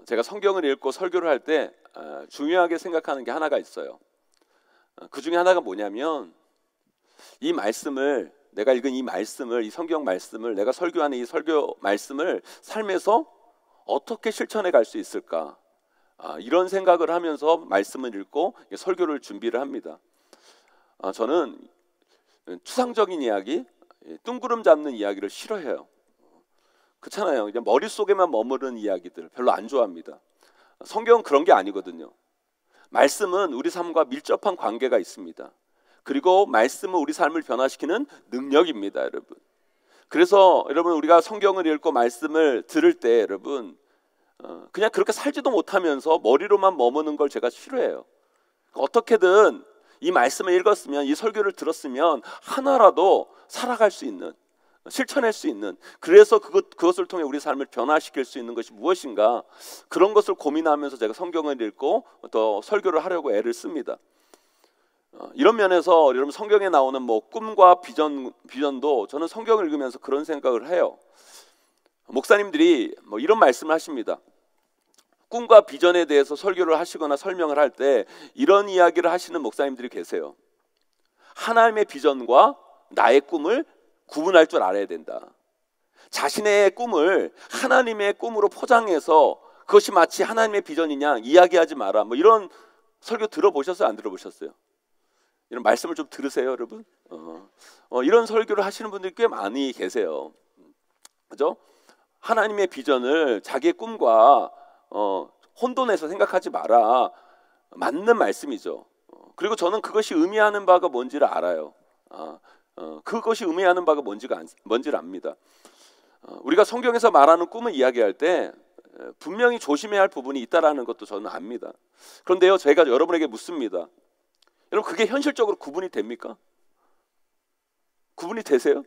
제가 성경을 읽고 설교를 할 때 중요하게 생각하는 게 하나가 있어요. 그 중에 하나가 뭐냐면 이 말씀을, 내가 읽은 이 말씀을, 이 성경 말씀을, 내가 설교하는 이 설교 말씀을 삶에서 어떻게 실천해 갈 수 있을까, 이런 생각을 하면서 말씀을 읽고 설교를 준비를 합니다. 저는 추상적인 이야기, 뜬구름 잡는 이야기를 싫어해요. 그렇잖아요. 그냥 머릿속에만 머무르는 이야기들 별로 안 좋아합니다. 성경은 그런 게 아니거든요. 말씀은 우리 삶과 밀접한 관계가 있습니다. 그리고 말씀은 우리 삶을 변화시키는 능력입니다, 여러분. 그래서 여러분, 우리가 성경을 읽고 말씀을 들을 때 여러분, 그냥 그렇게 살지도 못하면서 머리로만 머무는 걸 제가 싫어해요. 어떻게든 이 말씀을 읽었으면, 이 설교를 들었으면 하나라도 살아갈 수 있는, 실천할 수 있는, 그래서 그것을 통해 우리 삶을 변화시킬 수 있는 것이 무엇인가, 그런 것을 고민하면서 제가 성경을 읽고 또 설교를 하려고 애를 씁니다. 이런 면에서 여러분, 성경에 나오는 꿈과 비전도 저는 성경을 읽으면서 그런 생각을 해요. 목사님들이 이런 말씀을 하십니다. 꿈과 비전에 대해서 설교를 하시거나 설명을 할 때 이런 이야기를 하시는 목사님들이 계세요. 하나님의 비전과 나의 꿈을 구분할 줄 알아야 된다. 자신의 꿈을 하나님의 꿈으로 포장해서 그것이 마치 하나님의 비전이냐 이야기하지 마라. 이런 설교 들어보셨어요? 안 들어보셨어요? 이런 말씀을 좀 들으세요, 여러분. 이런 설교를 하시는 분들이 꽤 많이 계세요. 그죠? 하나님의 비전을 자기의 꿈과 혼돈해서 생각하지 마라. 맞는 말씀이죠. 그리고 저는 그것이 의미하는 바가 뭔지를 알아요. 그것이 의미하는 바가 뭔지를 압니다. 우리가 성경에서 말하는 꿈을 이야기할 때 분명히 조심해야 할 부분이 있다라는 것도 저는 압니다. 그런데요, 제가 여러분에게 묻습니다. 여러분, 그게 현실적으로 구분이 됩니까? 구분이 되세요?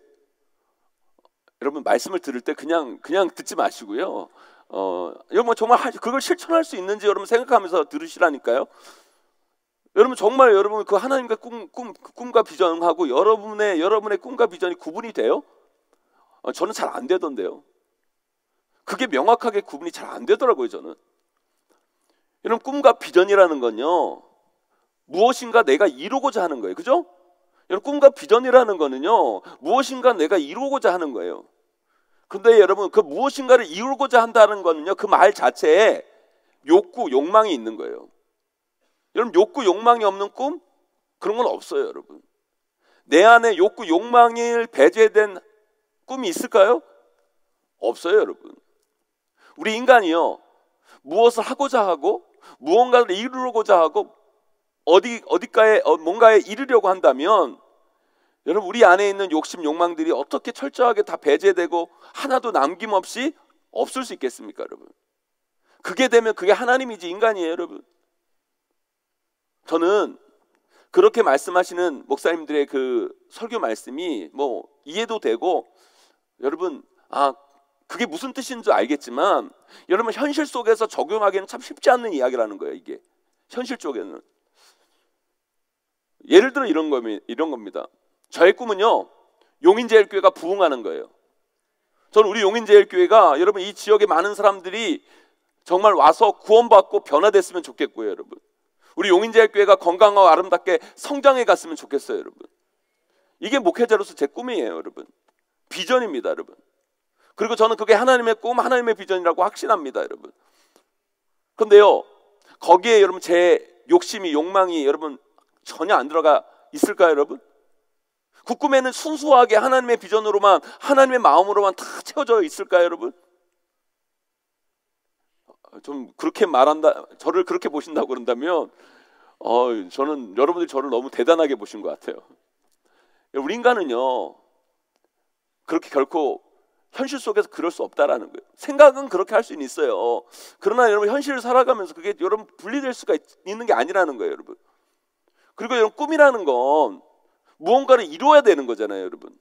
여러분, 말씀을 들을 때 그냥 듣지 마시고요. 여러분, 정말 그걸 실천할 수 있는지 여러분 생각하면서 들으시라니까요. 여러분, 정말 여러분 그 하나님과 꿈과 비전하고 여러분의 꿈과 비전이 구분이 돼요? 저는 잘 안 되던데요. 그게 명확하게 구분이 잘 안 되더라고요, 저는. 여러분, 꿈과 비전이라는 건요, 무엇인가 내가 이루고자 하는 거예요. 그죠? 여러분, 꿈과 비전이라는 거는요, 무엇인가 내가 이루고자 하는 거예요. 그런데 여러분, 그 무엇인가를 이루고자 한다는 거는요, 그 말 자체에 욕구, 욕망이 있는 거예요. 여러분, 욕구, 욕망이 없는 꿈? 그런 건 없어요, 여러분. 내 안에 욕구, 욕망이 배제된 꿈이 있을까요? 없어요, 여러분. 우리 인간이요, 무엇을 하고자 하고 무언가를 이루고자 하고 어디가에 뭔가에 이르려고 한다면 여러분, 우리 안에 있는 욕심, 욕망들이 어떻게 철저하게 다 배제되고 하나도 남김없이 없을 수 있겠습니까, 여러분? 그게 되면 그게 하나님이지 인간이에요, 여러분. 저는 그렇게 말씀하시는 목사님들의 그 설교 말씀이 이해도 되고, 여러분, 그게 무슨 뜻인 줄 알겠지만, 여러분, 현실 속에서 적용하기는 참 쉽지 않는 이야기라는 거예요, 이게. 현실 쪽에는. 예를 들어 이런 겁니다. 저의 꿈은요, 용인제일교회가 부흥하는 거예요. 저는 우리 용인제일교회가 여러분, 이 지역의 많은 사람들이 정말 와서 구원받고 변화됐으면 좋겠고요, 여러분. 우리 용인제일교회가 건강하고 아름답게 성장해 갔으면 좋겠어요, 여러분. 이게 목회자로서 제 꿈이에요, 여러분. 비전입니다, 여러분. 그리고 저는 그게 하나님의 꿈, 하나님의 비전이라고 확신합니다, 여러분. 그런데요, 거기에 여러분 제 욕심이, 욕망이 여러분 전혀 안 들어가 있을까요, 여러분? 그 꿈에는 순수하게 하나님의 비전으로만, 하나님의 마음으로만 다 채워져 있을까요, 여러분? 좀 그렇게 저를 그렇게 보신다고 그런다면 저는 여러분들이 저를 너무 대단하게 보신 것 같아요. 우리 인간은요, 그렇게 결코 현실 속에서 그럴 수 없다라는 거예요. 생각은 그렇게 할 수는 있어요. 그러나 여러분, 현실을 살아가면서 그게 여러분 분리될 수가 있는 게 아니라는 거예요, 여러분. 그리고 여러분, 꿈이라는 건 무언가를 이루어야 되는 거잖아요, 여러분.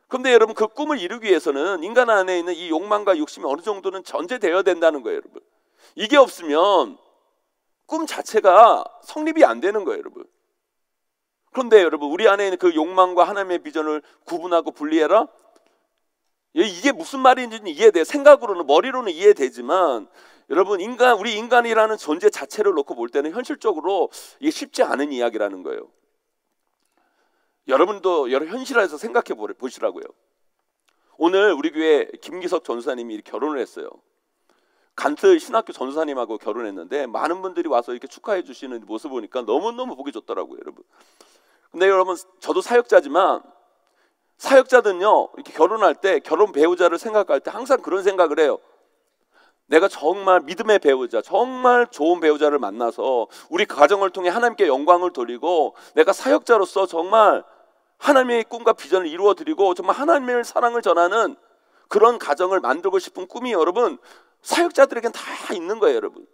그런데 여러분, 그 꿈을 이루기 위해서는 인간 안에 있는 이 욕망과 욕심이 어느 정도는 전제되어야 된다는 거예요, 여러분. 이게 없으면 꿈 자체가 성립이 안 되는 거예요, 여러분. 그런데 여러분, 우리 안에 있는 그 욕망과 하나님의 비전을 구분하고 분리해라? 이게 무슨 말인지는 이해돼. 생각으로는, 머리로는 이해되지만 여러분, 우리 인간이라는 존재 자체를 놓고 볼 때는 현실적으로 이게 쉽지 않은 이야기라는 거예요. 여러분도 여러 현실에서 생각해 보시라고요. 오늘 우리 교회 김기석 전사님이 결혼을 했어요. 간트 신학교 전사님하고 결혼했는데 많은 분들이 와서 이렇게 축하해 주시는 모습 보니까 너무너무 보기 좋더라고요, 여러분. 근데 여러분, 저도 사역자지만 사역자들은요, 이렇게 결혼할 때, 결혼 배우자를 생각할 때 항상 그런 생각을 해요. 내가 정말 믿음의 배우자, 정말 좋은 배우자를 만나서 우리 가정을 통해 하나님께 영광을 돌리고 내가 사역자로서 정말 하나님의 꿈과 비전을 이루어 드리고 정말 하나님의 사랑을 전하는 그런 가정을 만들고 싶은 꿈이 여러분, 사역자들에겐 다 있는 거예요, 여러분.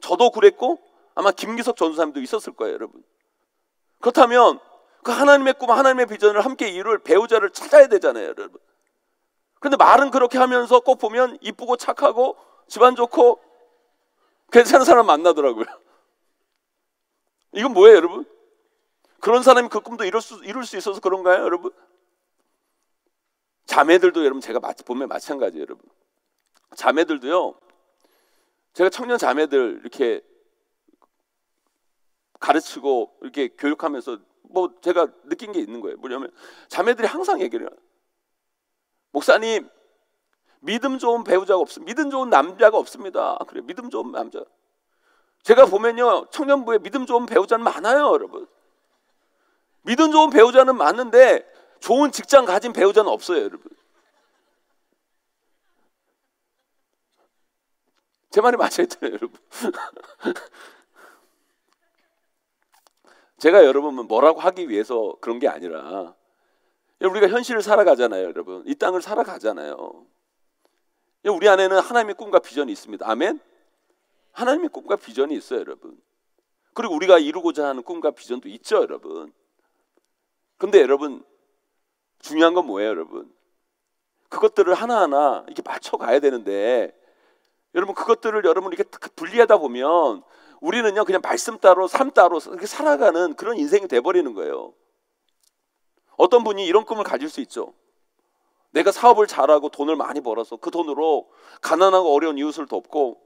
저도 그랬고 아마 김기석 전사님도 있었을 거예요, 여러분. 그렇다면 그 하나님의 꿈, 하나님의 비전을 함께 이룰 배우자를 찾아야 되잖아요, 여러분. 그런데 말은 그렇게 하면서 꼭 보면 이쁘고 착하고 집안 좋고 괜찮은 사람 만나더라고요. 이건 뭐예요, 여러분? 그런 사람이 그 꿈도 이룰 수 있어서 그런가요, 여러분? 자매들도 여러분, 제가 보면 마찬가지예요, 여러분. 자매들도요, 제가 청년 자매들 이렇게 가르치고 이렇게 교육하면서 뭐 제가 느낀 게 있는 거예요. 뭐냐면 자매들이 항상 얘기를 해요. 목사님, 믿음 좋은 배우자가 없습니다. 믿음 좋은 남자가 없습니다. 그래, 믿음 좋은 남자. 제가 보면요, 청년부에 믿음 좋은 배우자는 많아요, 여러분. 믿음 좋은 배우자는 많은데 좋은 직장 가진 배우자는 없어요, 여러분. 제 말이 맞아있잖아요, 여러분. 제가 여러분 뭐라고 하기 위해서 그런 게 아니라 우리가 현실을 살아가잖아요, 여러분. 이 땅을 살아가잖아요. 우리 안에는 하나님의 꿈과 비전이 있습니다. 아멘? 하나님의 꿈과 비전이 있어요, 여러분. 그리고 우리가 이루고자 하는 꿈과 비전도 있죠, 여러분. 근데 여러분, 중요한 건 뭐예요, 여러분? 그것들을 하나하나 이렇게 맞춰가야 되는데 여러분, 그것들을 여러분 이렇게 분리하다 보면 우리는요, 그냥 말씀 따로 삶 따로 이렇게 살아가는 그런 인생이 돼버리는 거예요. 어떤 분이 이런 꿈을 가질 수 있죠. 내가 사업을 잘하고 돈을 많이 벌어서 그 돈으로 가난하고 어려운 이웃을 돕고,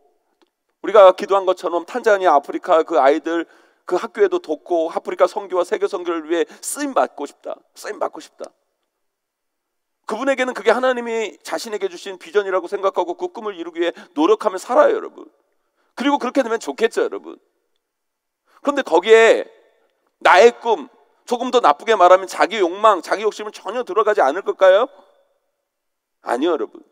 우리가 기도한 것처럼 탄자니아, 아프리카 그 아이들 그 학교에도 돕고 아프리카 선교와 세계 선교를 위해 쓰임 받고 싶다. 그분에게는 그게 하나님이 자신에게 주신 비전이라고 생각하고 그 꿈을 이루기 위해 노력하며 살아요, 여러분. 그리고 그렇게 되면 좋겠죠, 여러분. 그런데 거기에 나의 꿈, 조금 더 나쁘게 말하면 자기 욕망, 자기 욕심은 전혀 들어가지 않을 걸까요? 아니요, 여러분.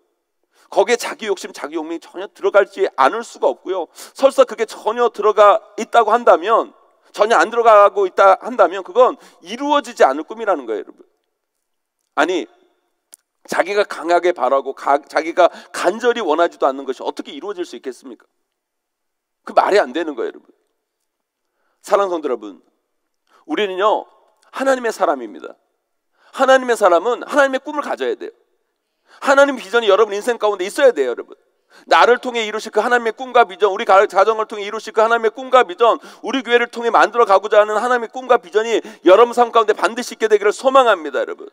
거기에 자기 욕심, 자기 욕망이 전혀 들어갈지 않을 수가 없고요. 설사 그게 전혀 들어가 있다고 한다면, 전혀 안 들어가고 있다 한다면 그건 이루어지지 않을 꿈이라는 거예요, 여러분. 아니, 자기가 강하게 바라고 자기가 간절히 원하지도 않는 것이 어떻게 이루어질 수 있겠습니까? 그 말이 안 되는 거예요, 여러분. 사랑하는 성도 여러분, 우리는요, 하나님의 사람입니다. 하나님의 사람은 하나님의 꿈을 가져야 돼요. 하나님 비전이 여러분 인생 가운데 있어야 돼요, 여러분. 나를 통해 이루실 그 하나님의 꿈과 비전, 우리 가정을 통해 이루실 그 하나님의 꿈과 비전, 우리 교회를 통해 만들어 가고자 하는 하나님의 꿈과 비전이 여러분 삶 가운데 반드시 있게 되기를 소망합니다, 여러분.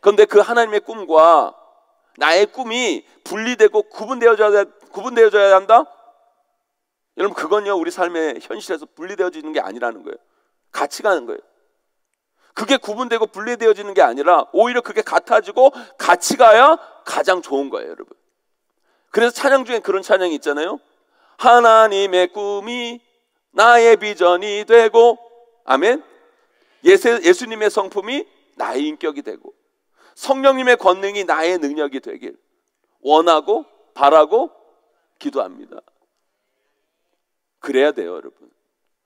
그런데 그 하나님의 꿈과 나의 꿈이 분리되고 구분되어져야 한다? 여러분, 그건요, 우리 삶의 현실에서 분리되어지는 게 아니라는 거예요. 같이 가는 거예요. 그게 구분되고 분리되어지는 게 아니라 오히려 그게 같아지고 같이 가야 가장 좋은 거예요, 여러분. 그래서 찬양 중에 그런 찬양이 있잖아요. 하나님의 꿈이 나의 비전이 되고, 아멘. 예수님의 성품이 나의 인격이 되고, 성령님의 권능이 나의 능력이 되길 원하고 바라고 기도합니다. 그래야 돼요, 여러분.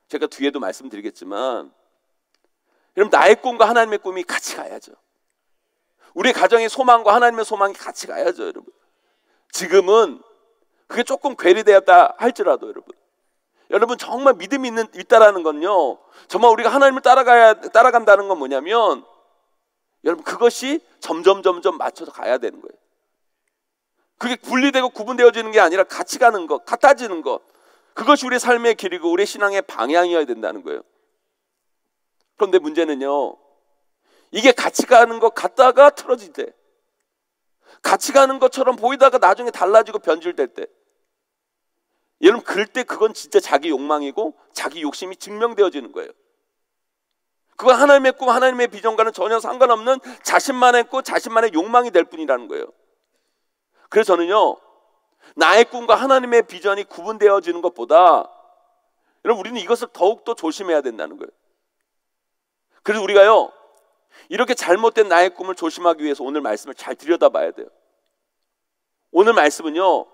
제가 뒤에도 말씀드리겠지만, 여러분, 나의 꿈과 하나님의 꿈이 같이 가야죠. 우리 가정의 소망과 하나님의 소망이 같이 가야죠, 여러분. 지금은 그게 조금 괴리되었다 할지라도 여러분 정말 믿음이 있다라는 건요, 정말 우리가 하나님을 따라간다는 건 뭐냐면, 여러분 그것이 점점 맞춰서 가야 되는 거예요. 그게 분리되고 구분되어지는 게 아니라 같이 가는 것, 같아지는 것, 그것이 우리 삶의 길이고 우리 신앙의 방향이어야 된다는 거예요. 그런데 문제는요, 이게 같이 가는 것 같다가 틀어질 때, 같이 가는 것처럼 보이다가 나중에 달라지고 변질될 때, 여러분 그럴 때 그건 진짜 자기 욕망이고 자기 욕심이 증명되어지는 거예요. 그건 하나님의 꿈, 하나님의 비전과는 전혀 상관없는 자신만의 꿈, 자신만의 욕망이 될 뿐이라는 거예요. 그래서 저는요, 나의 꿈과 하나님의 비전이 구분되어지는 것보다 여러분 우리는 이것을 더욱더 조심해야 된다는 거예요. 그래서 우리가요, 이렇게 잘못된 나의 꿈을 조심하기 위해서 오늘 말씀을 잘 들여다봐야 돼요. 오늘 말씀은요,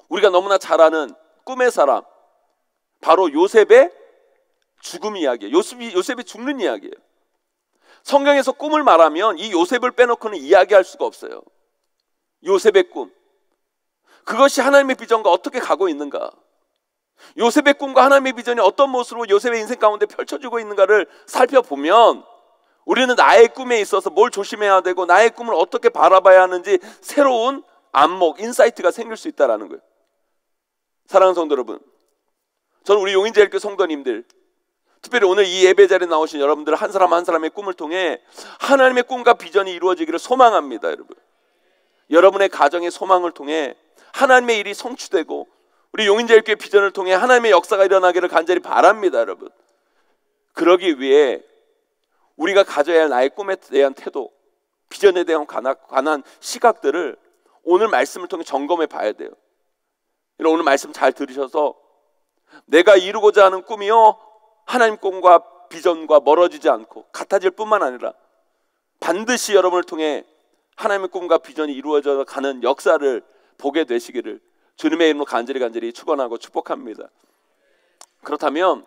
우리가 너무나 잘 아는 꿈의 사람, 바로 요셉의 죽음 이야기예요. 요셉이 죽는 이야기예요. 성경에서 꿈을 말하면 이 요셉을 빼놓고는 이야기할 수가 없어요. 요셉의 꿈, 그것이 하나님의 비전과 어떻게 가고 있는가, 요셉의 꿈과 하나님의 비전이 어떤 모습으로 요셉의 인생 가운데 펼쳐지고 있는가를 살펴보면 우리는 나의 꿈에 있어서 뭘 조심해야 되고 나의 꿈을 어떻게 바라봐야 하는지 새로운 안목, 인사이트가 생길 수 있다는 거예요. 사랑하는 성도 여러분, 저는 우리 용인제일교회 성도님들, 특별히 오늘 이 예배 자리에 나오신 여러분들 한 사람 한 사람의 꿈을 통해 하나님의 꿈과 비전이 이루어지기를 소망합니다. 여러분, 여러분의 가정의 소망을 통해 하나님의 일이 성취되고 우리 용인제일교회 비전을 통해 하나님의 역사가 일어나기를 간절히 바랍니다. 여러분, 그러기 위해 우리가 가져야 할 나의 꿈에 대한 태도, 비전에 대한 관한 시각들을 오늘 말씀을 통해 점검해 봐야 돼요. 오늘 말씀 잘 들으셔서 내가 이루고자 하는 꿈이요, 하나님 꿈과 비전과 멀어지지 않고 같아질 뿐만 아니라 반드시 여러분을 통해 하나님의 꿈과 비전이 이루어져 가는 역사를 보게 되시기를 주님의 이름으로 간절히 축원하고 축복합니다. 그렇다면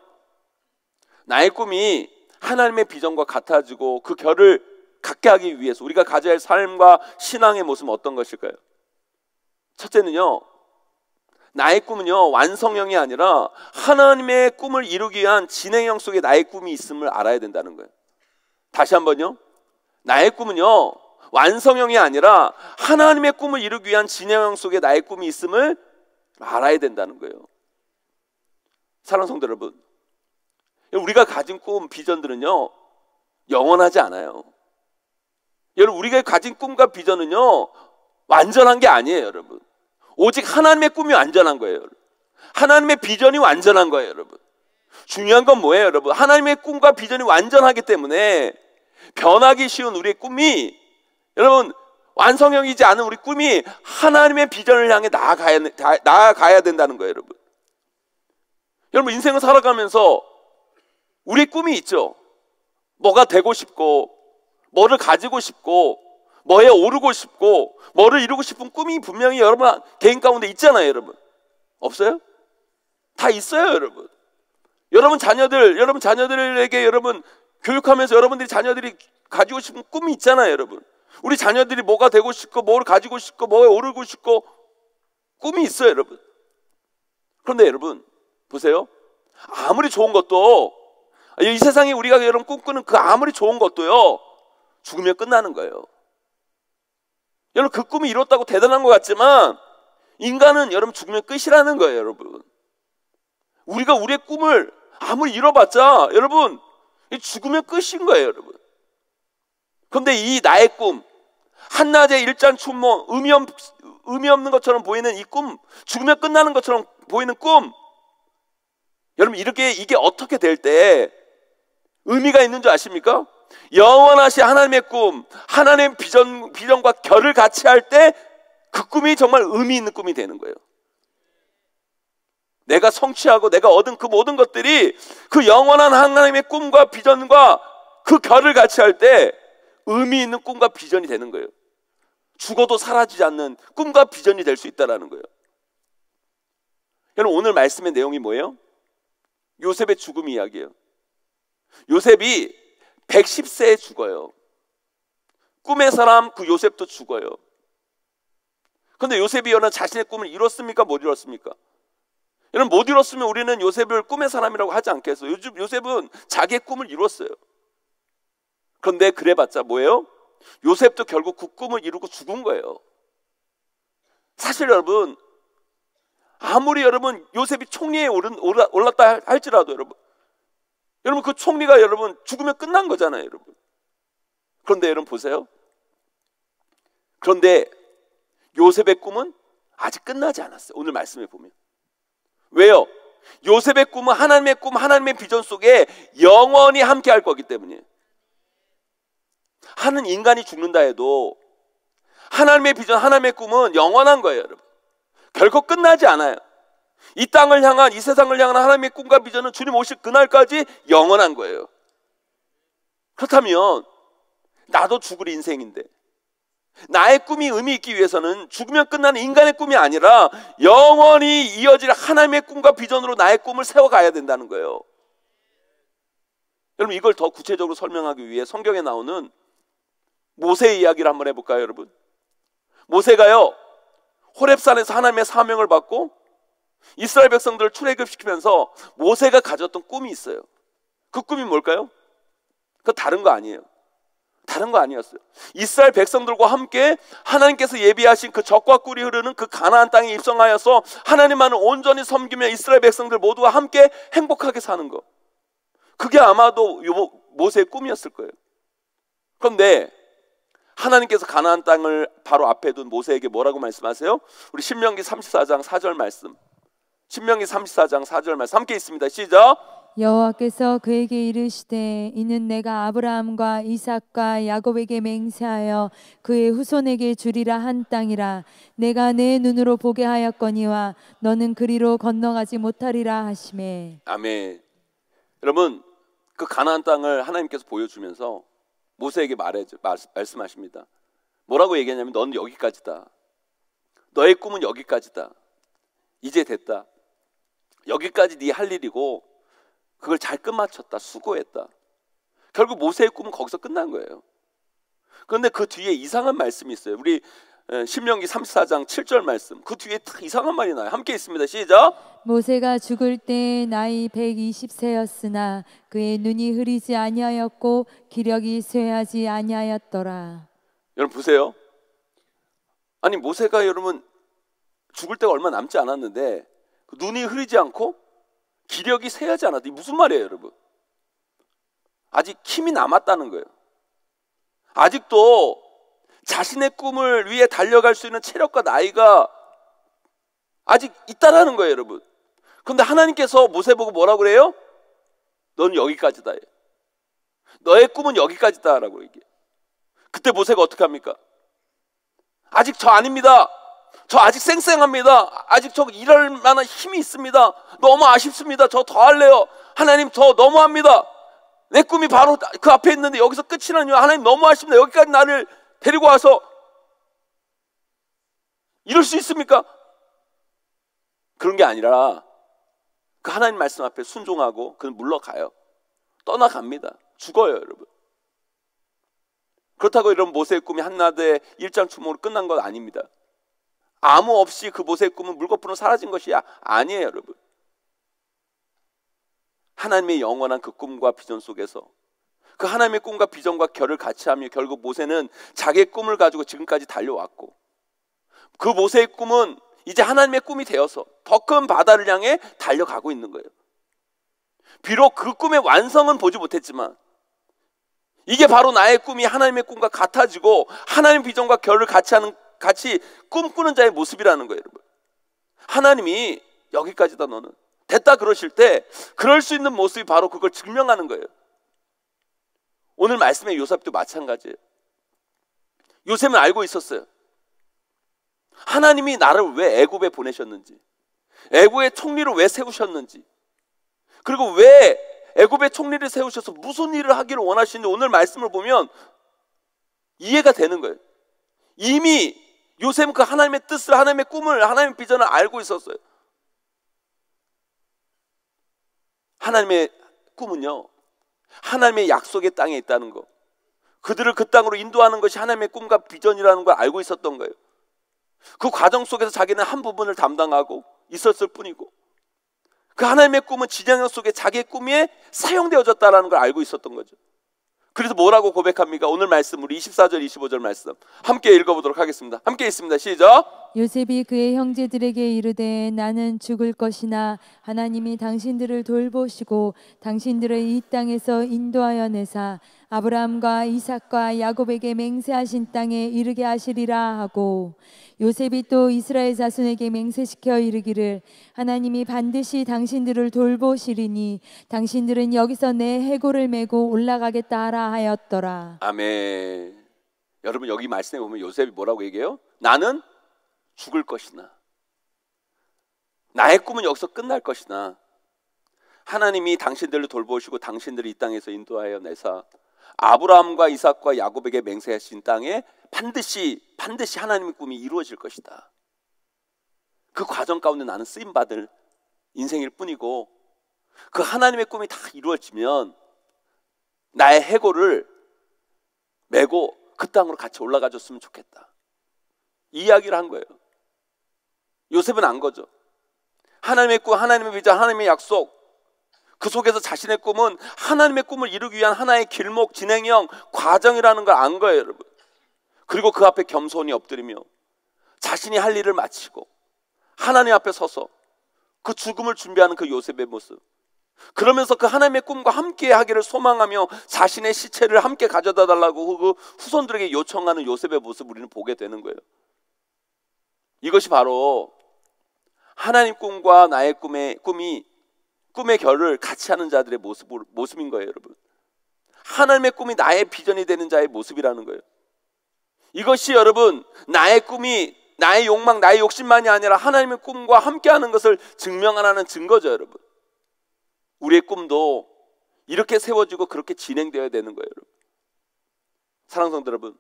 나의 꿈이 하나님의 비전과 같아지고 그 결을 갖게 하기 위해서 우리가 가져야 할 삶과 신앙의 모습은 어떤 것일까요? 첫째는요, 나의 꿈은요, 완성형이 아니라 하나님의 꿈을 이루기 위한 진행형 속에 나의 꿈이 있음을 알아야 된다는 거예요. 다시 한번요, 나의 꿈은요, 완성형이 아니라 하나님의 꿈을 이루기 위한 진행형 속에 나의 꿈이 있음을 알아야 된다는 거예요. 사랑하는 성도 여러분, 우리가 가진 꿈, 비전들은요 영원하지 않아요. 여러분, 우리가 가진 꿈과 비전은요 완전한 게 아니에요. 여러분, 오직 하나님의 꿈이 완전한 거예요. 하나님의 비전이 완전한 거예요. 여러분, 중요한 건 뭐예요? 여러분, 하나님의 꿈과 비전이 완전하기 때문에 변하기 쉬운 우리의 꿈이, 여러분, 완성형이지 않은 우리 꿈이 하나님의 비전을 향해 나아가야 된다는 거예요. 여러분, 인생을 살아가면서 우리의 꿈이 있죠. 뭐가 되고 싶고, 뭐를 가지고 싶고, 뭐에 오르고 싶고, 뭐를 이루고 싶은 꿈이 분명히 여러분 개인 가운데 있잖아요. 여러분, 없어요? 다 있어요. 여러분 자녀들에게 여러분 교육하면서 여러분들이 자녀들이 가지고 싶은 꿈이 있잖아요. 여러분, 우리 자녀들이 뭐가 되고 싶고, 뭘 가지고 싶고, 뭐에 오르고 싶고, 꿈이 있어요. 여러분, 그런데 여러분 보세요. 아무리 좋은 것도, 이 세상에 우리가 여러분 꿈꾸는 그 아무리 좋은 것도요 죽으면 끝나는 거예요. 여러분, 그 꿈이 이뤘다고 대단한 것 같지만 인간은 여러분 죽으면 끝이라는 거예요. 여러분, 우리가 우리의 꿈을 아무리 이뤄봤자 여러분 죽으면 끝인 거예요. 여러분, 그런데 이 나의 꿈, 한낮에 일장춘몽, 의미 없는 것처럼 보이는 이 꿈, 죽으면 끝나는 것처럼 보이는 꿈, 여러분 이게 어떻게 될 때 의미가 있는 줄 아십니까? 영원하신 하나님의 꿈, 하나님의 비전과 결을 같이 할 때 그 꿈이 정말 의미 있는 꿈이 되는 거예요. 내가 성취하고 내가 얻은 그 모든 것들이 그 영원한 하나님의 꿈과 비전과 그 결을 같이 할 때 의미 있는 꿈과 비전이 되는 거예요. 죽어도 사라지지 않는 꿈과 비전이 될 수 있다는 거예요. 여러분, 오늘 말씀의 내용이 뭐예요? 요셉의 죽음 이야기예요. 요셉이 110세에 죽어요. 꿈의 사람 그 요셉도 죽어요. 그런데 요셉이 여러분 자신의 꿈을 이뤘습니까? 못 이뤘습니까? 여러분, 못 이뤘으면 우리는 요셉을 꿈의 사람이라고 하지 않겠어요? 요즘 요셉은 자기의 꿈을 이뤘어요. 그런데 그래봤자 뭐예요? 요셉도 결국 그 꿈을 이루고 죽은 거예요. 사실 여러분, 아무리 여러분 요셉이 총리에 올랐다 할지라도 여러분 그 총리가 여러분 죽으면 끝난 거잖아요. 여러분, 그런데 여러분 보세요. 그런데 요셉의 꿈은 아직 끝나지 않았어요. 오늘 말씀에 보면. 왜요? 요셉의 꿈은 하나님의 꿈, 하나님의 비전 속에 영원히 함께 할 거기 때문이에요. 하는 인간이 죽는다 해도 하나님의 비전, 하나님의 꿈은 영원한 거예요, 여러분. 결코 끝나지 않아요. 이 땅을 향한, 이 세상을 향한 하나님의 꿈과 비전은 주님 오실 그날까지 영원한 거예요. 그렇다면 나도 죽을 인생인데 나의 꿈이 의미 있기 위해서는 죽으면 끝나는 인간의 꿈이 아니라 영원히 이어질 하나님의 꿈과 비전으로 나의 꿈을 세워가야 된다는 거예요. 여러분, 이걸 더 구체적으로 설명하기 위해 성경에 나오는 모세의 이야기를 한번 해볼까요, 여러분? 모세가요, 호렙산에서 하나님의 사명을 받고 이스라엘 백성들을 출애굽시키면서 모세가 가졌던 꿈이 있어요. 그 꿈이 뭘까요? 그거 다른 거 아니에요. 다른 거 아니었어요. 이스라엘 백성들과 함께 하나님께서 예비하신 그 젖과 꿀이 흐르는 그 가나안 땅에 입성하여서 하나님만을 온전히 섬기며 이스라엘 백성들 모두와 함께 행복하게 사는 거. 그게 아마도 모세의 꿈이었을 거예요. 그런데 하나님께서 가나안 땅을 바로 앞에 둔 모세에게 뭐라고 말씀하세요? 우리 신명기 34장 4절 말씀. 신명기 34장 4절 말씀 함께 있습니다. 시작. 여호와께서 그에게 이르시되 이는 내가 아브라함과 이삭과 야곱에게 맹세하여 그의 후손에게 주리라 한 땅이라. 내가 내 눈으로 보게 하였거니와 너는 그리로 건너가지 못하리라 하시매. 아멘. 여러분, 그 가나안 땅을 하나님께서 보여주면서 모세에게 말씀하십니다. 뭐라고 얘기하냐면 너는 여기까지다. 너의 꿈은 여기까지다. 이제 됐다. 여기까지 네 할 일이고 그걸 잘 끝마쳤다. 수고했다. 결국 모세의 꿈은 거기서 끝난 거예요. 그런데 그 뒤에 이상한 말씀이 있어요. 우리 신명기 34장 7절 말씀. 그 뒤에 딱 이상한 말이 나요. 함께 있습니다. 시작. 모세가 죽을 때 나이 120세였으나 그의 눈이 흐리지 아니하였고 기력이 쇠하지 아니하였더라. 여러분 보세요. 아니 모세가 여러분 죽을 때가 얼마 남지 않았는데 눈이 흐리지 않고 기력이 쇠하지 않았다. 이게 무슨 말이에요, 여러분? 아직 힘이 남았다는 거예요. 아직도 자신의 꿈을 위해 달려갈 수 있는 체력과 나이가 아직 있다라는 거예요, 여러분. 그런데 하나님께서 모세 보고 뭐라고 그래요? 넌 여기까지다. 너의 꿈은 여기까지다라고 얘기해요. 그때 모세가 어떻게 합니까? 아직 저 아닙니다. 저 아직 쌩쌩합니다. 아직 저 일할 만한 힘이 있습니다. 너무 아쉽습니다. 저 더 할래요. 하나님 저 너무합니다. 내 꿈이 바로 그 앞에 있는데 여기서 끝이라뇨. 하나님 너무 아쉽습니다. 여기까지 나를 데리고 와서 이럴 수 있습니까? 그런 게 아니라 그 하나님 말씀 앞에 순종하고 그는 물러가요. 떠나갑니다. 죽어요, 여러분. 그렇다고 이런 모세의 꿈이 한나대 일장추모로 끝난 건 아닙니다. 아무 없이 그 모세의 꿈은 물거품으로 사라진 것이 아니에요, 여러분. 하나님의 영원한 그 꿈과 비전 속에서 그 하나님의 꿈과 비전과 결을 같이 하며 결국 모세는 자기의 꿈을 가지고 지금까지 달려왔고 그 모세의 꿈은 이제 하나님의 꿈이 되어서 더 큰 바다를 향해 달려가고 있는 거예요. 비록 그 꿈의 완성은 보지 못했지만 이게 바로 나의 꿈이 하나님의 꿈과 같아지고 하나님의 비전과 결을 같이 꿈꾸는 자의 모습이라는 거예요, 여러분. 하나님이 여기까지다 너는 됐다 그러실 때 그럴 수 있는 모습이 바로 그걸 증명하는 거예요. 오늘 말씀의 요셉도 마찬가지예요. 요셉은 알고 있었어요. 하나님이 나를 왜 애굽에 보내셨는지, 애굽의 총리를 왜 세우셨는지, 그리고 왜 애굽의 총리를 세우셔서 무슨 일을 하기를 원하시는지 오늘 말씀을 보면 이해가 되는 거예요. 이미 요셉은 그 하나님의 뜻을, 하나님의 꿈을, 하나님의 비전을 알고 있었어요. 하나님의 꿈은요, 하나님의 약속의 땅에 있다는 거, 그들을 그 땅으로 인도하는 것이 하나님의 꿈과 비전이라는 걸 알고 있었던 거예요. 그 과정 속에서 자기는 한 부분을 담당하고 있었을 뿐이고 그 하나님의 꿈은 진영역 속에 자기의 꿈이 사용되어졌다는 걸 알고 있었던 거죠. 그래서 뭐라고 고백합니까? 오늘 말씀 우리 24절 25절 말씀 함께 읽어보도록 하겠습니다. 함께 있습니다. 시작. 요셉이 그의 형제들에게 이르되 나는 죽을 것이나 하나님이 당신들을 돌보시고 당신들을 이 땅에서 인도하여 내사 아브라함과 이삭과 야곱에게 맹세하신 땅에 이르게 하시리라 하고, 요셉이 또 이스라엘 자손에게 맹세시켜 이르기를 하나님이 반드시 당신들을 돌보시리니 당신들은 여기서 내 해골을 메고 올라가겠다 하라 하였더라. 아멘. 여러분, 여기 말씀에 보면 요셉이 뭐라고 얘기해요? 나는 죽을 것이나 나의 꿈은 여기서 끝날 것이나 하나님이 당신들을 돌보시고 당신들을 이 땅에서 인도하여 내사 아브라함과 이삭과 야곱에게 맹세하신 땅에 반드시 하나님의 꿈이 이루어질 것이다. 그 과정 가운데 나는 쓰임받을 인생일 뿐이고, 그 하나님의 꿈이 다 이루어지면 나의 해골을 메고 그 땅으로 같이 올라가 줬으면 좋겠다. 이 이야기를 한 거예요. 요셉은 안 거죠. 하나님의 꿈, 하나님의 비전, 하나님의 약속, 그 속에서 자신의 꿈은 하나님의 꿈을 이루기 위한 하나의 길목, 진행형, 과정이라는 걸 안 거예요, 여러분. 그리고 그 앞에 겸손히 엎드리며 자신이 할 일을 마치고 하나님 앞에 서서 그 죽음을 준비하는 그 요셉의 모습, 그러면서 그 하나님의 꿈과 함께 하기를 소망하며 자신의 시체를 함께 가져다 달라고 그 후손들에게 요청하는 요셉의 모습을 우리는 보게 되는 거예요. 이것이 바로 하나님 꿈과 나의 꿈의 결을 같이 하는 자들의 모습인 거예요, 여러분. 하나님의 꿈이 나의 비전이 되는 자의 모습이라는 거예요. 이것이 여러분, 나의 꿈이 나의 욕망, 나의 욕심만이 아니라 하나님의 꿈과 함께하는 것을 증명하는 증거죠, 여러분. 우리의 꿈도 이렇게 세워지고 그렇게 진행되어야 되는 거예요, 여러분. 사랑하는 성도 여러분,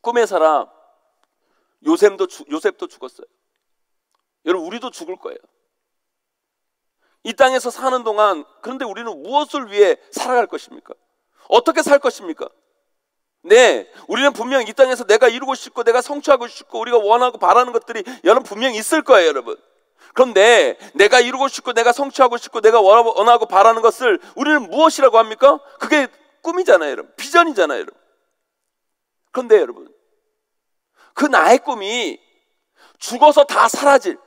꿈의 사람 요셉도 죽었어요. 여러분, 우리도 죽을 거예요. 이 땅에서 사는 동안, 그런데 우리는 무엇을 위해 살아갈 것입니까? 어떻게 살 것입니까? 네, 우리는 분명 이 땅에서 내가 이루고 싶고 내가 성취하고 싶고 우리가 원하고 바라는 것들이 여러분 분명히 있을 거예요, 여러분. 그런데 내가 이루고 싶고 내가 성취하고 싶고 내가 원하고 바라는 것을 우리는 무엇이라고 합니까? 그게 꿈이잖아요, 여러분. 비전이잖아요, 여러분. 그런데 여러분, 그 나의 꿈이 죽어서 다 사라질,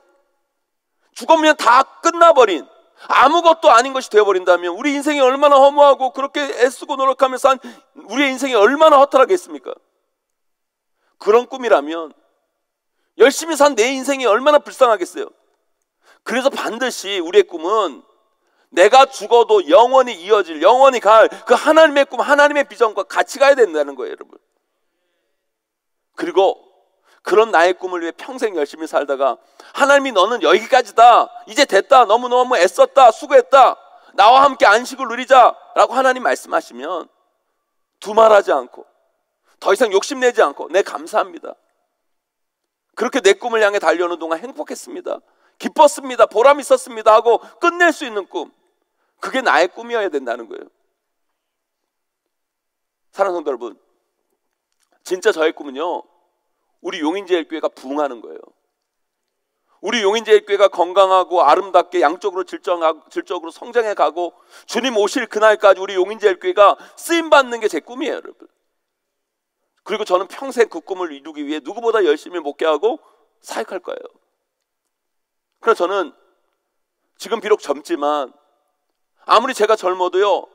죽으면 다 끝나버린 아무것도 아닌 것이 되어버린다면 우리 인생이 얼마나 허무하고 그렇게 애쓰고 노력하면서 한 우리의 인생이 얼마나 허탈하겠습니까? 그런 꿈이라면 열심히 산 내 인생이 얼마나 불쌍하겠어요. 그래서 반드시 우리의 꿈은 내가 죽어도 영원히 이어질, 영원히 갈 그 하나님의 꿈, 하나님의 비전과 같이 가야 된다는 거예요, 여러분. 그리고 그런 나의 꿈을 위해 평생 열심히 살다가 하나님이 너는 여기까지다, 이제 됐다, 너무너무 애썼다, 수고했다, 나와 함께 안식을 누리자 라고 하나님 말씀하시면 두말하지 않고 더 이상 욕심내지 않고 네, 감사합니다, 그렇게 내 꿈을 향해 달려오는 동안 행복했습니다, 기뻤습니다, 보람 있었습니다 하고 끝낼 수 있는 꿈, 그게 나의 꿈이어야 된다는 거예요. 사랑하는 성도 여러분, 진짜 저의 꿈은요, 우리 용인제일교회가 부흥하는 거예요. 우리 용인제일교회가 건강하고 아름답게 양쪽으로 질적으로 성장해 가고 주님 오실 그날까지 우리 용인제일교회가 쓰임받는 게 제 꿈이에요, 여러분. 그리고 저는 평생 그 꿈을 이루기 위해 누구보다 열심히 목회하고 사역할 거예요. 그래서 저는 지금 비록 젊지만 아무리 제가 젊어도요,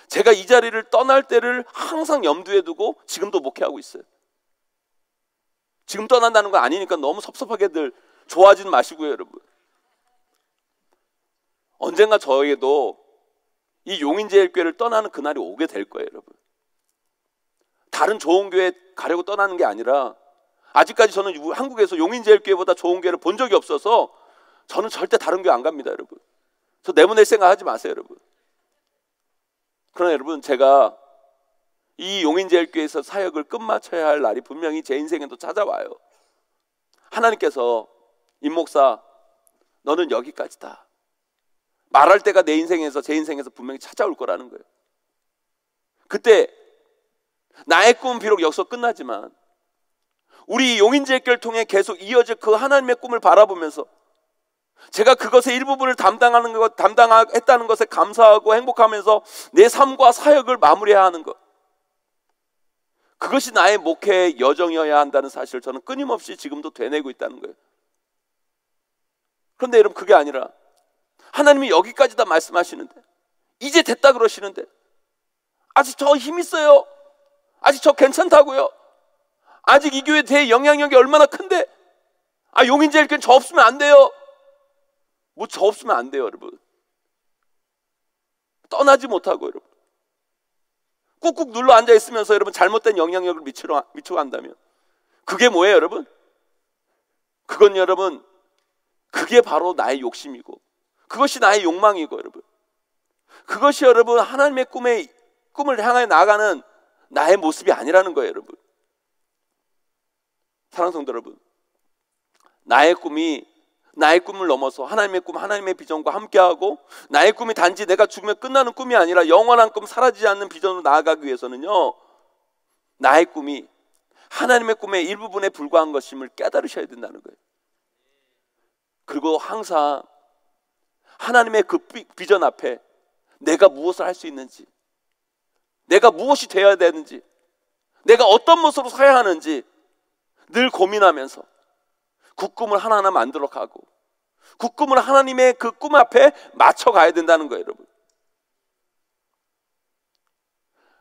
제가 이 자리를 떠날 때를 항상 염두에 두고 지금도 목회하고 있어요. 지금 떠난다는 건 아니니까 너무 섭섭하게들 좋아하지는 마시고요, 여러분. 언젠가 저에게도 이 용인제일교회를 떠나는 그날이 오게 될 거예요, 여러분. 다른 좋은 교회 가려고 떠나는 게 아니라, 아직까지 저는 한국에서 용인제일교회보다 좋은 교회를 본 적이 없어서 저는 절대 다른 교회 안 갑니다, 여러분. 저 내보낼 생각 하지 마세요, 여러분. 그러나 여러분, 제가 이 용인제일교회에서 사역을 끝마쳐야 할 날이 분명히 제 인생에도 찾아와요. 하나님께서 임 목사, 너는 여기까지다 말할 때가 제 인생에서 분명히 찾아올 거라는 거예요. 그때 나의 꿈은 비록 여기서 끝나지만 우리 용인제일교회를 통해 계속 이어질 그 하나님의 꿈을 바라보면서 제가 그것의 일부분을 담당했다는 것에 감사하고 행복하면서 내 삶과 사역을 마무리해야 하는 것, 그것이 나의 목회의 여정이어야 한다는 사실을 저는 끊임없이 지금도 되뇌고 있다는 거예요. 그런데 여러분, 그게 아니라 하나님이 여기까지 다 말씀하시는데, 이제 됐다 그러시는데, 아직 저 힘 있어요, 아직 저 괜찮다고요, 아직 이 교회에 대해 영향력이 얼마나 큰데, 용인제일교회는 저 없으면 안 돼요. 뭐 저 없으면 안 돼요, 여러분. 떠나지 못하고 여러분 꾹꾹 눌러 앉아 있으면서 여러분 잘못된 영향력을 미치고 간다면 그게 뭐예요, 여러분? 그건 여러분, 그게 바로 나의 욕심이고, 그것이 나의 욕망이고, 여러분, 그것이 여러분 하나님의 꿈을 향해 나아가는 나의 모습이 아니라는 거예요, 여러분. 사랑하는 성도 여러분, 나의 꿈을 넘어서 하나님의 꿈, 하나님의 비전과 함께하고, 나의 꿈이 단지 내가 죽으면 끝나는 꿈이 아니라 영원한 꿈, 사라지지 않는 비전으로 나아가기 위해서는요, 나의 꿈이 하나님의 꿈의 일부분에 불과한 것임을 깨달으셔야 된다는 거예요. 그리고 항상 하나님의 그 비전 앞에 내가 무엇을 할 수 있는지, 내가 무엇이 되어야 되는지, 내가 어떤 모습으로 서야 하는지 늘 고민하면서 그 꿈을 하나하나 만들어 가고, 그 꿈을 하나님의 그 꿈 앞에 맞춰 가야 된다는 거예요, 여러분.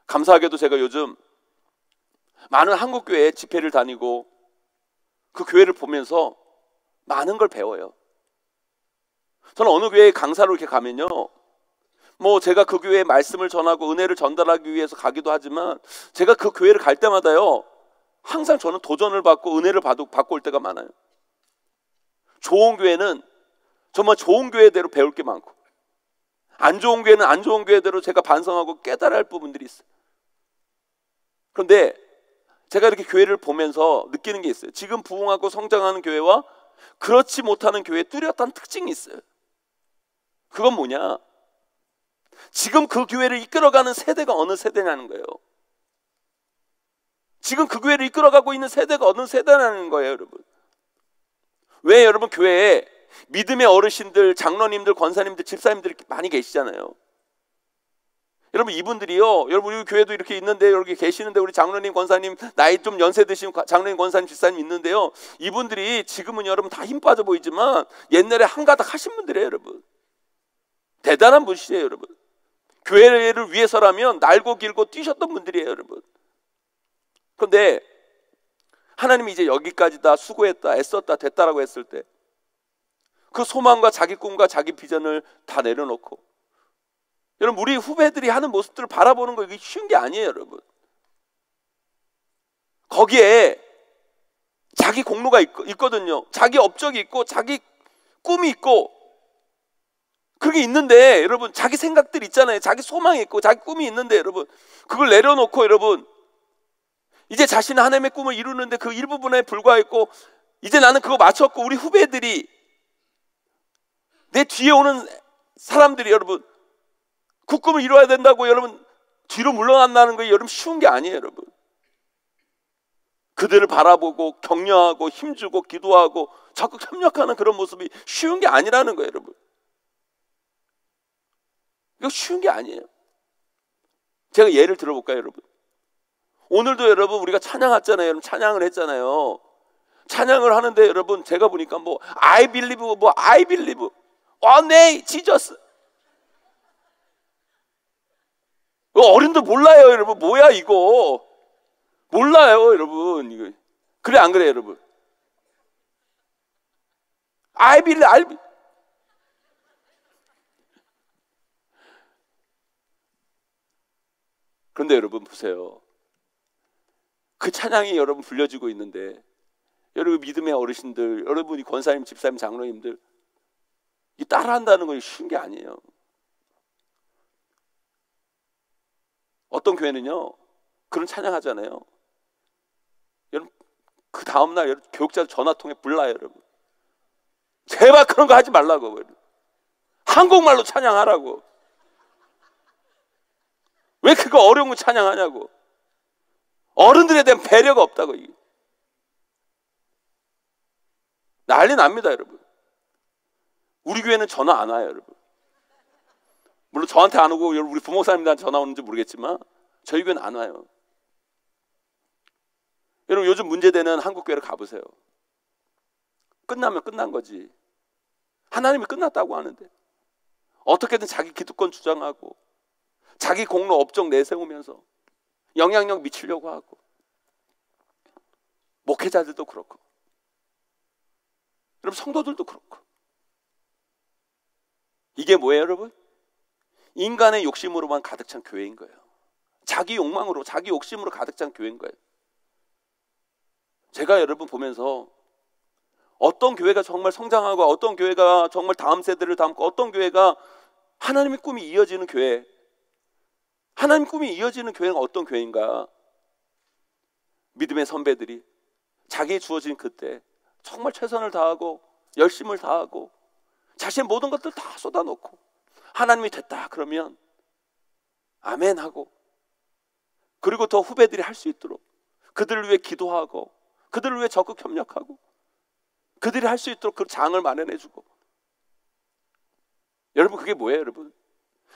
감사하게도 제가 요즘 많은 한국교회 집회를 다니고 그 교회를 보면서 많은 걸 배워요. 저는 어느 교회에 강사로 이렇게 가면요, 뭐 제가 그 교회에 말씀을 전하고 은혜를 전달하기 위해서 가기도 하지만, 제가 그 교회를 갈 때마다요, 항상 저는 도전을 받고 은혜를 받고 올 때가 많아요. 좋은 교회는 정말 좋은 교회대로 배울 게 많고, 안 좋은 교회는 안 좋은 교회대로 제가 반성하고 깨달아야 할 부분들이 있어요. 그런데 제가 이렇게 교회를 보면서 느끼는 게 있어요. 지금 부흥하고 성장하는 교회와 그렇지 못하는 교회의 뚜렷한 특징이 있어요. 그건 뭐냐? 지금 그 교회를 이끌어가는 세대가 어느 세대냐는 거예요. 지금 그 교회를 이끌어가고 있는 세대가 어느 세대냐는 거예요, 여러분. 왜 여러분, 교회에 믿음의 어르신들, 장로님들, 권사님들, 집사님들 많이 계시잖아요. 여러분, 이분들이요, 여러분 우리 교회도 이렇게 있는데, 여기 계시는데, 우리 장로님, 권사님, 나이 좀 연세 드신 장로님, 권사님, 집사님 있는데요, 이분들이 지금은 여러분 다 힘 빠져 보이지만 옛날에 한가닥 하신 분들이에요, 여러분. 대단한 분이시에요, 여러분. 교회를 위해서라면 날고 길고 뛰셨던 분들이에요, 여러분. 그런데 하나님이 이제 여기까지다, 수고했다, 애썼다, 됐다라고 했을 때 그 소망과 자기 꿈과 자기 비전을 다 내려놓고, 여러분 우리 후배들이 하는 모습들을 바라보는 거, 이게 쉬운 게 아니에요, 여러분. 거기에 자기 공로가 있거든요. 자기 업적이 있고 자기 꿈이 있고, 그게 있는데 여러분, 자기 생각들 있잖아요. 자기 소망이 있고 자기 꿈이 있는데 여러분, 그걸 내려놓고 여러분 이제 자신은 하나님의 꿈을 이루는데 그 일부분에 불과했고, 이제 나는 그거 맞췄고, 우리 후배들이, 내 뒤에 오는 사람들이 여러분 그 꿈을 이루어야 된다고 여러분 뒤로 물러난다는 거, 여러분 쉬운 게 아니에요, 여러분. 그들을 바라보고 격려하고 힘주고 기도하고 적극 협력하는 그런 모습이 쉬운 게 아니라는 거예요, 여러분. 이거 쉬운 게 아니에요. 제가 예를 들어볼까요, 여러분? 오늘도 여러분 우리가 찬양했잖아요. 여러분 찬양을 했잖아요. 찬양을 하는데 여러분 제가 보니까 뭐 I believe, 뭐 I believe, 네, 지저스. 어른들 몰라요, 여러분. 뭐야 이거? 몰라요, 여러분. 이거 그래 안 그래, 여러분? I believe. 그런데 여러분 보세요. 그 찬양이 여러분 불려지고 있는데, 여러분 믿음의 어르신들, 여러분이 권사님, 집사님, 장로님들, 이 따라한다는 건 쉬운 게 아니에요. 어떤 교회는요, 그런 찬양하잖아요. 여러분 그 다음날 여러분 교육자 전화 통해 불러요, 여러분. 제발 그런 거 하지 말라고. 여러분. 한국말로 찬양하라고. 왜 그거 어려운 거 찬양하냐고. 어른들에 대한 배려가 없다고. 이게. 난리 납니다, 여러분. 우리 교회는 전화 안 와요, 여러분. 물론 저한테 안 오고 우리 부목사님들한테 전화 오는지 모르겠지만 저희 교회는 안 와요. 여러분 요즘 문제되는 한국교회를 가보세요. 끝나면 끝난 거지. 하나님이 끝났다고 하는데 어떻게든 자기 기득권 주장하고 자기 공로 업적 내세우면서 영향력 미치려고 하고, 목회자들도 그렇고 여러분 성도들도 그렇고. 이게 뭐예요 여러분? 인간의 욕심으로만 가득 찬 교회인 거예요. 자기 욕망으로, 자기 욕심으로 가득 찬 교회인 거예요. 제가 여러분 보면서 어떤 교회가 정말 성장하고 어떤 교회가 정말 다음 세대를 담고 어떤 교회가 하나님의 꿈이 이어지는 교회, 하나님 꿈이 이어지는 교회는 어떤 교회인가? 믿음의 선배들이 자기의 주어진 그때 정말 최선을 다하고 열심을 다하고 자신의 모든 것들 다 쏟아놓고 하나님이 됐다 그러면 아멘 하고, 그리고 더 후배들이 할 수 있도록 그들을 위해 기도하고 그들을 위해 적극 협력하고 그들이 할 수 있도록 그 장을 마련해주고. 여러분 그게 뭐예요 여러분?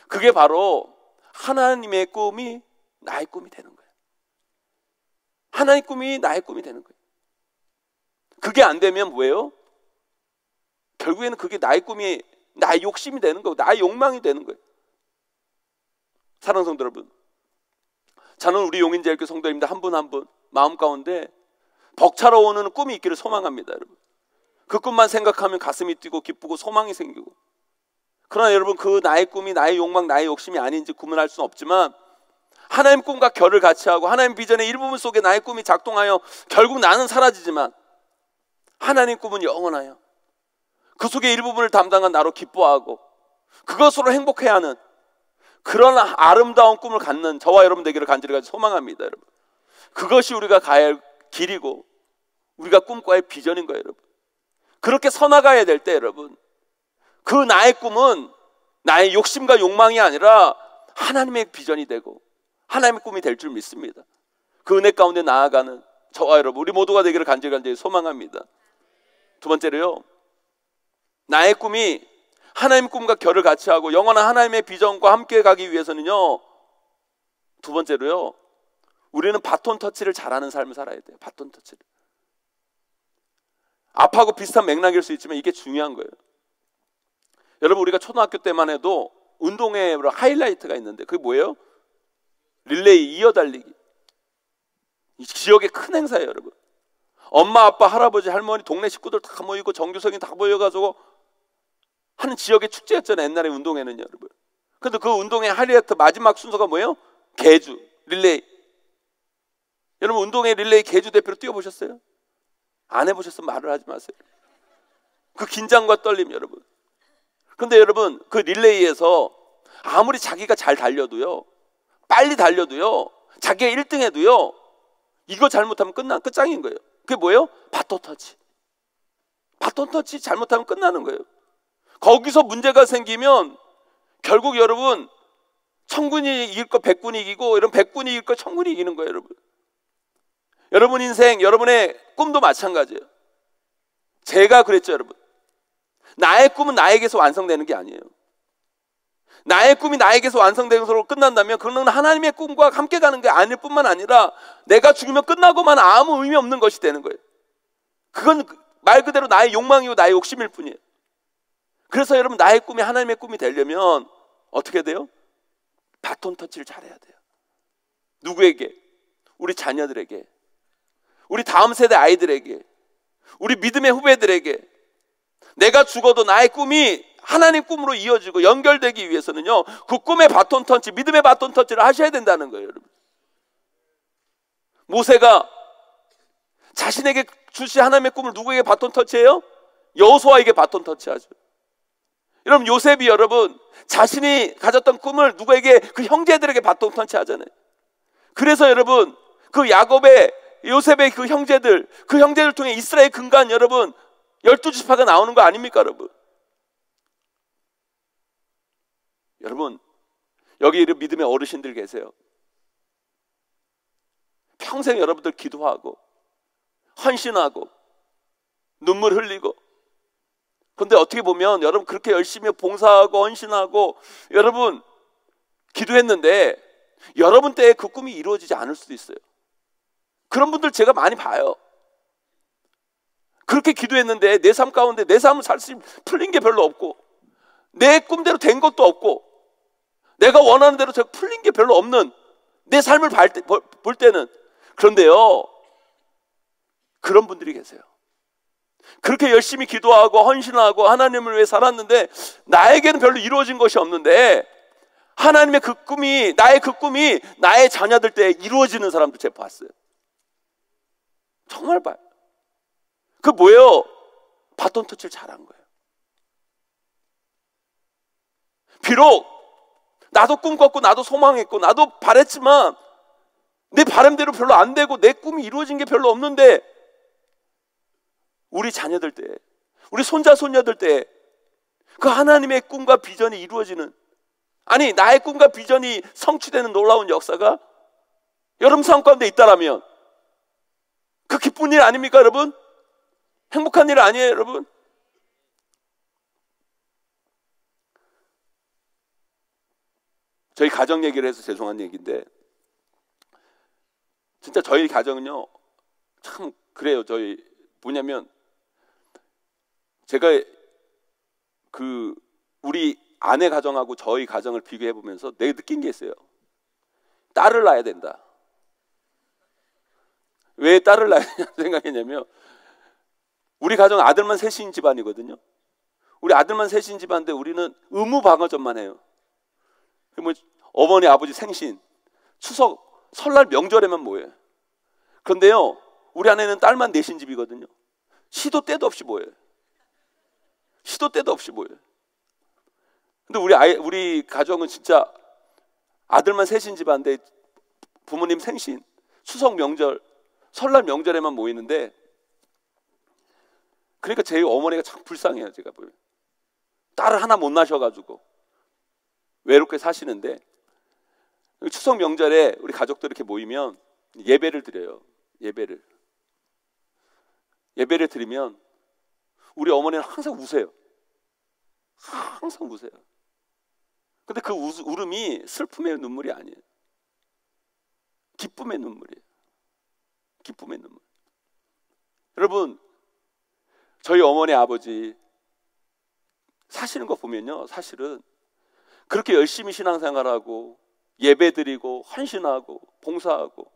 그게 바로 하나님의 꿈이 나의 꿈이 되는 거예요. 하나님의 꿈이 나의 꿈이 되는 거예요. 그게 안 되면 뭐예요? 결국에는 그게 나의 꿈이 나의 욕심이 되는 거고 나의 욕망이 되는 거예요. 사랑하는 성도 여러분, 저는 우리 용인제일교회 성도님들 한 분 한 분 마음 가운데 벅차러오는 꿈이 있기를 소망합니다. 여러분 그 꿈만 생각하면 가슴이 뛰고 기쁘고 소망이 생기고, 그러나 여러분 그 나의 꿈이 나의 욕망 나의 욕심이 아닌지 구분할 수는 없지만 하나님 꿈과 결을 같이 하고 하나님 비전의 일부분 속에 나의 꿈이 작동하여 결국 나는 사라지지만 하나님 꿈은 영원하여 그 속의 일부분을 담당한 나로 기뻐하고 그것으로 행복해하는 그런 아름다운 꿈을 갖는 저와 여러분 되기를 간절히 소망합니다. 여러분 그것이 우리가 가야 할 길이고 우리가 꿈꿔야 할 비전인 거예요. 여러분 그렇게 서나가야 될 때 여러분 그 나의 꿈은 나의 욕심과 욕망이 아니라 하나님의 비전이 되고 하나님의 꿈이 될 줄 믿습니다. 그 은혜 가운데 나아가는 저와 여러분 우리 모두가 되기를 간절히 소망합니다. 두 번째로요, 나의 꿈이 하나님의 꿈과 결을 같이 하고 영원한 하나님의 비전과 함께 가기 위해서는요, 두 번째로요, 우리는 바톤 터치를 잘하는 삶을 살아야 돼요. 바톤 터치를. 앞하고 비슷한 맥락일 수 있지만 이게 중요한 거예요. 여러분 우리가 초등학교 때만 해도 운동회 하이라이트가 있는데 그게 뭐예요? 릴레이, 이어달리기. 이 지역의 큰 행사예요. 여러분 엄마 아빠 할아버지 할머니 동네 식구들 다 모이고 정규성이 다 모여가지고 하는 지역의 축제였잖아요. 옛날에 운동회는요. 여러분 근데 그 운동회 하이라이트 마지막 순서가 뭐예요? 계주, 릴레이. 여러분 운동회 릴레이 계주 대표로 뛰어보셨어요? 안 해보셨으면 말을 하지 마세요. 그 긴장과 떨림 여러분. 근데 여러분 그 릴레이에서 아무리 자기가 잘 달려도요, 빨리 달려도요, 자기가 1등 해도요, 이거 잘못하면 끝장인 거예요. 그게 뭐예요? 바톤 터치. 바톤 터치 잘못하면 끝나는 거예요. 거기서 문제가 생기면 결국 여러분 천군이 이길 거 백군이 이기고 이런 백군이 이길 거 천군이 이기는 거예요. 여러분 여러분 인생 여러분의 꿈도 마찬가지예요. 제가 그랬죠. 여러분 나의 꿈은 나에게서 완성되는 게 아니에요. 나의 꿈이 나에게서 완성되는 것으로 끝난다면 그는 하나님의 꿈과 함께 가는 게 아닐 뿐만 아니라 내가 죽으면 끝나고만 아무 의미 없는 것이 되는 거예요. 그건 말 그대로 나의 욕망이고 나의 욕심일 뿐이에요. 그래서 여러분 나의 꿈이 하나님의 꿈이 되려면 어떻게 돼요? 바톤 터치를 잘해야 돼요. 누구에게? 우리 자녀들에게, 우리 다음 세대 아이들에게, 우리 믿음의 후배들에게. 내가 죽어도 나의 꿈이 하나님 꿈으로 이어지고 연결되기 위해서는요, 그 꿈의 바톤 터치, 믿음의 바톤 터치를 하셔야 된다는 거예요. 여러분 모세가 자신에게 주신 하나님의 꿈을 누구에게 바톤 터치해요? 여호수아에게 바톤 터치하죠. 여러분 요셉이 여러분 자신이 가졌던 꿈을 누구에게? 그 형제들에게 바톤 터치하잖아요. 그래서 여러분 그 야곱의 요셉의 그 형제들 통해 이스라엘 근간 여러분 12지파가 나오는 거 아닙니까 여러분? 여러분 여기 이런 믿음의 어르신들 계세요. 평생 여러분들 기도하고 헌신하고 눈물 흘리고, 근데 어떻게 보면 여러분 그렇게 열심히 봉사하고 헌신하고 여러분 기도했는데 여러분 때에 그 꿈이 이루어지지 않을 수도 있어요. 그런 분들 제가 많이 봐요. 그렇게 기도했는데 내 삶 가운데 내 삶을 사실 풀린 게 별로 없고, 내 꿈대로 된 것도 없고, 내가 원하는 대로 풀린 게 별로 없는 내 삶을 볼 때는, 그런데요, 그런 분들이 계세요. 그렇게 열심히 기도하고 헌신하고 하나님을 위해 살았는데 나에게는 별로 이루어진 것이 없는데, 하나님의 그 꿈이, 나의 그 꿈이 나의 자녀들 때 이루어지는 사람도 제가 봤어요. 정말 봐요. 그 뭐예요? 바톤 터치를 잘한 거예요. 비록 나도 꿈꿨고 나도 소망했고 나도 바랬지만 내 바람대로 별로 안 되고 내 꿈이 이루어진 게 별로 없는데, 우리 자녀들 때, 우리 손자 손녀들 때 그 하나님의 꿈과 비전이 이루어지는, 아니 나의 꿈과 비전이 성취되는 놀라운 역사가 여러분 삶 가운데 있다라면 그 기쁜 일 아닙니까 여러분? 행복한 일 아니에요 여러분? 저희 가정 얘기를 해서 죄송한 얘기인데, 진짜 저희 가정은요 참 그래요. 저희 뭐냐면, 제가 우리 아내 가정하고 저희 가정을 비교해 보면서 내가 느낀 게 있어요. 딸을 낳아야 된다. 왜 딸을 낳아야 생각했냐면, 우리 가정 아들만 셋인 집안이거든요. 우리 아들만 셋인 집안인데 우리는 의무 방어전만 해요. 뭐 어머니 아버지 생신, 추석, 설날 명절에만 모여요. 그런데요, 우리 아내는 딸만 넷인 집이거든요. 시도 때도 없이 모여요. 시도 때도 없이 모여요. 근데 우리 가정은 진짜 아들만 셋인 집안인데 부모님 생신, 추석 명절, 설날 명절에만 모이는데, 그러니까 제 어머니가 참 불쌍해요. 제가 보면 딸을 하나 못 낳으셔가지고 외롭게 사시는데, 추석 명절에 우리 가족들 이렇게 모이면 예배를 드려요. 예배를 드리면 우리 어머니는 항상 우세요. 항상 우세요. 근데 그 울음이 슬픔의 눈물이 아니에요. 기쁨의 눈물이에요. 기쁨의 눈물. 여러분, 저희 어머니 아버지 사시는 거 보면요, 사실은 그렇게 열심히 신앙생활하고 예배드리고 헌신하고 봉사하고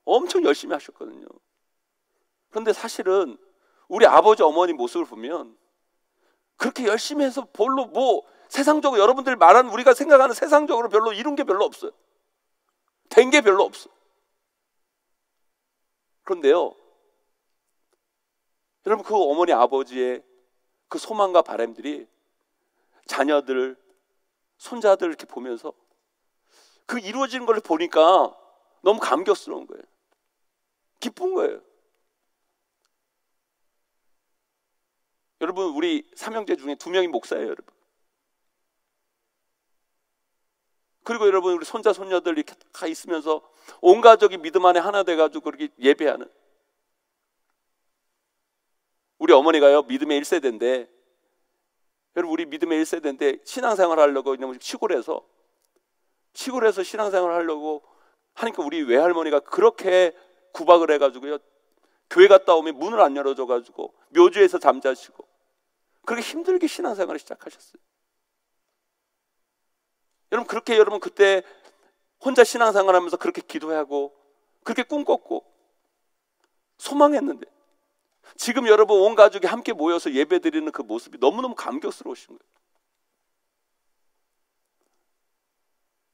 엄청 열심히 하셨거든요. 그런데 사실은 우리 아버지 어머니 모습을 보면 그렇게 열심히 해서 별로 뭐 세상적으로, 여러분들이 말하는 우리가 생각하는 세상적으로 별로 이룬 게 별로 없어요. 된 게 별로 없어. 그런데요, 여러분, 그 어머니 아버지의 그 소망과 바람들이 자녀들, 손자들 이렇게 보면서 그 이루어지는 걸 보니까 너무 감격스러운 거예요. 기쁜 거예요. 여러분, 우리 삼형제 중에 2명이 목사예요, 여러분. 그리고 여러분, 우리 손자 손녀들 이렇게 다 있으면서 온 가족이 믿음 안에 하나 돼가지고 그렇게 예배하는, 우리 어머니가요 믿음의 1세대인데, 여러분 우리 믿음의 1세대인데 신앙생활 하려고 시골에서 신앙생활 하려고 하니까 우리 외할머니가 그렇게 구박을 해가지고요, 교회 갔다 오면 문을 안 열어줘가지고 묘지에서 잠자시고 그렇게 힘들게 신앙생활을 시작하셨어요. 여러분, 그렇게 여러분 그때 혼자 신앙생활하면서 그렇게 기도하고 그렇게 꿈꿨고 소망했는데, 지금 여러분 온 가족이 함께 모여서 예배드리는 그 모습이 너무너무 감격스러우신 거예요.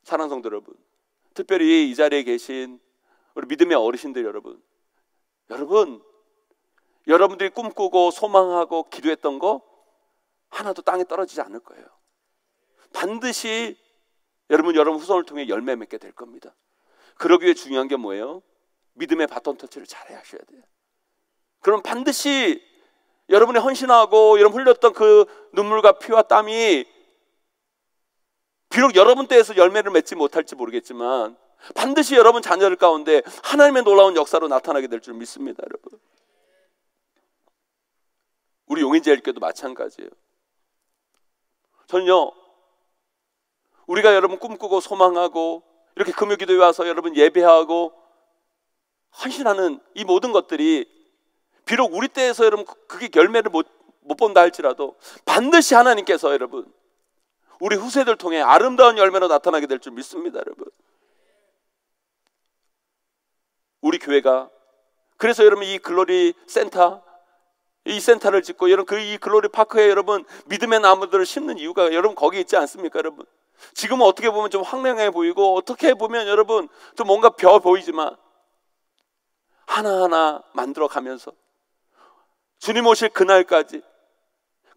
사랑하는 성도 여러분, 특별히 이 자리에 계신 우리 믿음의 어르신들 여러분, 여러분들이 꿈꾸고 소망하고 기도했던 거 하나도 땅에 떨어지지 않을 거예요. 반드시 여러분 후손을 통해 열매 맺게 될 겁니다. 그러기 위해 중요한 게 뭐예요? 믿음의 바톤 터치를 잘 하셔야 돼요. 그럼 반드시 여러분이 헌신하고 여러분 흘렸던 그 눈물과 피와 땀이 비록 여러분 때에서 열매를 맺지 못할지 모르겠지만 반드시 여러분 자녀들 가운데 하나님의 놀라운 역사로 나타나게 될 줄 믿습니다. 여러분, 우리 용인제일교도 마찬가지예요. 저는요, 우리가 여러분 꿈꾸고 소망하고 이렇게 금요기도에 와서 여러분 예배하고 헌신하는 이 모든 것들이 비록 우리 때에서 여러분 그게 열매를 못 본다 할지라도 반드시 하나님께서 여러분 우리 후세들 통해 아름다운 열매로 나타나게 될 줄 믿습니다. 여러분, 우리 교회가 그래서 여러분 이 글로리 센터, 이 센터를 짓고 여러분 이 글로리 파크에 여러분 믿음의 나무들을 심는 이유가 여러분 거기 있지 않습니까? 여러분 지금은 어떻게 보면 좀 황량해 보이고 어떻게 보면 여러분 좀 뭔가 벼 보이지만 하나하나 만들어 가면서 주님 오실 그날까지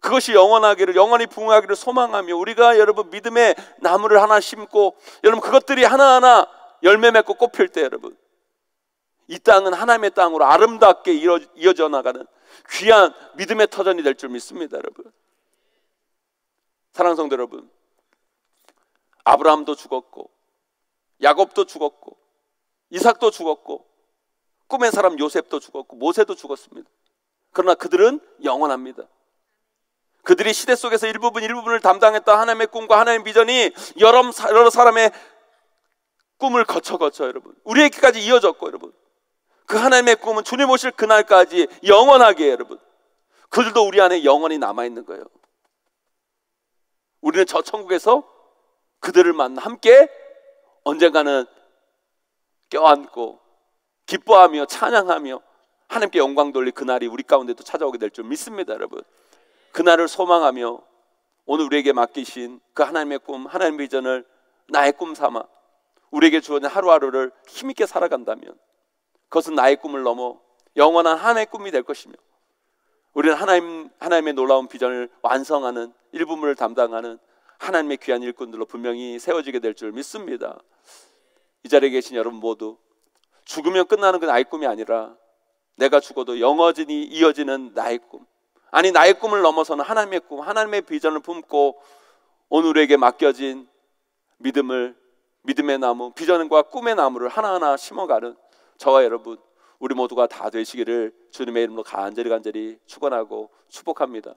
그것이 영원하기를, 영원히 부흥하기를 소망하며 우리가 여러분 믿음의 나무를 하나 심고 여러분 그것들이 하나하나 열매 맺고 꽃필 때 여러분 이 땅은 하나님의 땅으로 아름답게 이어져 나가는 귀한 믿음의 터전이 될 줄 믿습니다. 여러분, 사랑하는 성도 여러분, 아브라함도 죽었고 야곱도 죽었고 이삭도 죽었고 꿈의 사람 요셉도 죽었고 모세도 죽었습니다. 그러나 그들은 영원합니다. 그들이 시대 속에서 일부분을 담당했던 하나님의 꿈과 하나님의 비전이 여러 사람의 꿈을 거쳐 여러분 우리에게까지 이어졌고 여러분 그 하나님의 꿈은 주님 오실 그날까지 영원하게 여러분 그들도 우리 안에 영원히 남아있는 거예요. 우리는 저 천국에서 그들을 만나 함께 언젠가는 껴안고 기뻐하며 찬양하며 하나님께 영광 돌릴 그날이 우리 가운데도 찾아오게 될 줄 믿습니다. 여러분, 그날을 소망하며 오늘 우리에게 맡기신 그 하나님의 꿈, 하나님의 비전을 나의 꿈 삼아 우리에게 주어진 하루하루를 힘있게 살아간다면 그것은 나의 꿈을 넘어 영원한 하나님의 꿈이 될 것이며 우리는 하나님의 놀라운 비전을 완성하는 일부분을 담당하는 하나님의 귀한 일꾼들로 분명히 세워지게 될 줄 믿습니다. 이 자리에 계신 여러분 모두 죽으면 끝나는 그 나의 꿈이 아니라 내가 죽어도 영원히 이어지는 나의 꿈, 아니 나의 꿈을 넘어서는 하나님의 꿈, 하나님의 비전을 품고 오늘 우리에게 맡겨진 믿음의 나무, 비전과 꿈의 나무를 하나하나 심어가는 저와 여러분 우리 모두가 다 되시기를 주님의 이름으로 간절히 축원하고 축복합니다.